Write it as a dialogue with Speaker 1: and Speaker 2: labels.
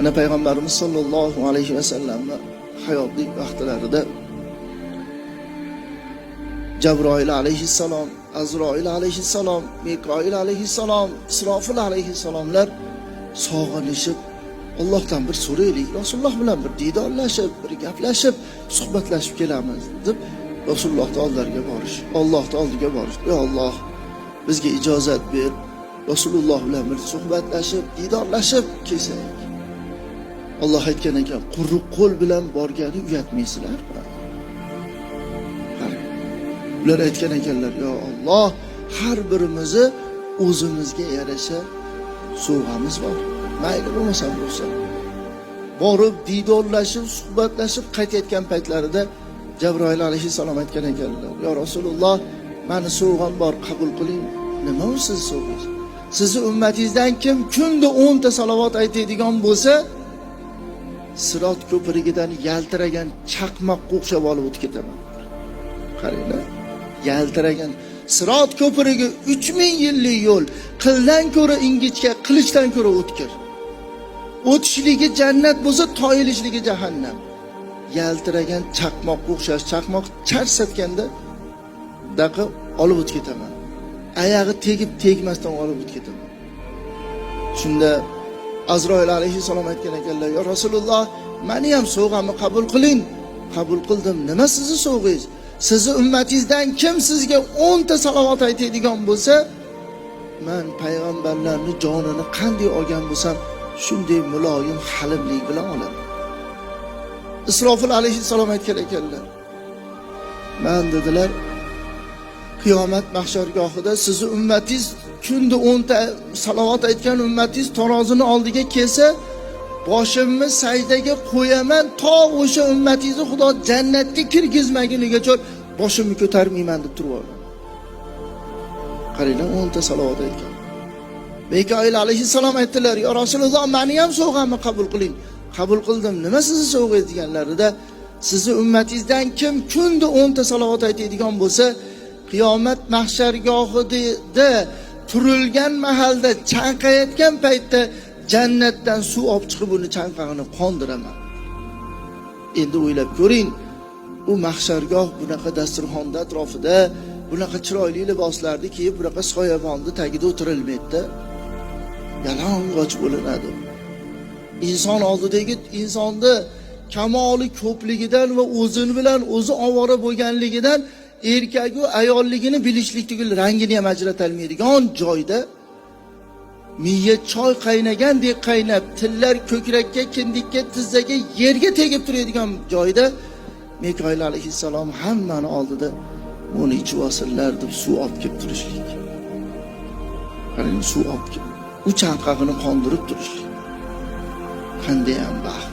Speaker 1: Ana Payg'ambarimiz sollallohu alayhi vasallamni hayotlik vaqtlarida Jabroil alayhissalom, Azroil alayhissalom, Mikoil alayhissalom, Isrofil alayhissalomlar sog'inishib, Allohdan bir so'raylik, Rasululloh bilan bir didorlashib, bir gaplashib, suhbatlashib kelamiz deb Rasulullohning oldilariga borish, Allohning oldiga borish. Ey Alloh, bizga ijozat ber, Rasululloh bilan bir suhbatlashib, didorlashib kelsak. Alloh aytgan ekan, quruq qo'l bilan borgani uyatmaysizlar. Ular aytgan ekanlar, yo Alloh, har birimizni o'zimizga yarasha sovg'amiz bor. Mayli bo'lmasa bo'lsin. Borib didorlashib, suhbatlashib qaytayotgan paytlarida Jabroil alayhissalom aytgan ekanlar, yo Rasululloh, meni sovg'am bor, qabul qiling. Nima u siz sovg'angiz? Sizni ummatingizdan kim kunda 10 ta salovat aytadigan bo'lsa, Sirot ko'pirigidan yaltiragan chaqmoqqa o'xshab olib o'tib ketaman. Qaranglar, yaltiragan Sirot ko'pirigi 3000 yillik yo'l, qildan ko'ra ingichka, qilichdan ko'ra o'tkir. O'tishligi jannat bo'lsa, toyilishligi jahannam. Yaltiragan chaqmoqqa o'xshash, chaqmoq charsatganda daqiq olib o'tib ketaman. Oyog'i tegib tegmasdan olib o'tib ketaman. Shunda Azroil alayhissalom aytgan ekanlar, yo Rasululloh, meni ham sovg'amni qabul qiling. Qabul qildim. Nima sizni sovg'ingiz? Sizni ummatingizdan kim sizga 10 ta salovat aytadigan bo'lsa, men payg'ambarlarning jonini qanday olgan bo'lsam, shunday muloyim halimlik bilan olaman. Isrofil alayhissalom aytgan ekanlar, men dedilar, qiyomat mahshargohida sizni ummatingiz kunda 10 ta salovat aytgan ummatingiz tarozini oldiga kelsa, boshimni sajdaga qo'yaman, to o'sha ummatingizni Xudo jannatga kirgizmagunigacha boshimni ko'tarmayman deb turibman. Qaranglar, 10 ta salovat aytgan. Mikoil alayhissalom aytdilar, yo Rasululloh, meni ham sovg'amni qabul qiling. Qabul qildim. Nima sizni sovg'ingiz deganlarida, sizni ummatingizdan kim kunda 10 ta salovat aytadigan bo'lsa, qiyomat mahshargohida turilgan mahalda chanqayotgan paytda jannatdan suv olib chiqib uni chanqog'ini qondiraman. Endi o'ylab ko'ring, u mahshargoh bunaqa dasturxonda atrofida, bunaqa chiroyli liboslarni kiyib, bunaqa soyabonni tagida o'tirilmaydi. Yalang'och bo'linadi. Inson oldidagi insonni kamoli ko'pligidan va o'zini bilan o'zi ovora bo'lganligidan erkak va ayolligini bilishlik tugul rangini ham ajrata olmaydigan joyda, miya choy qaynagandek qaynab, tillar ko'krakka, kindikka, tizzaga, yerga tegib turadigan joyda Mikoil alayhissalom hammani oldida uni ichib olsinlar deb suv olib kelib turishlik. Qarang, suv olib kelib, u chanqog'ini qondirib turishlik. Qanday ham baxt.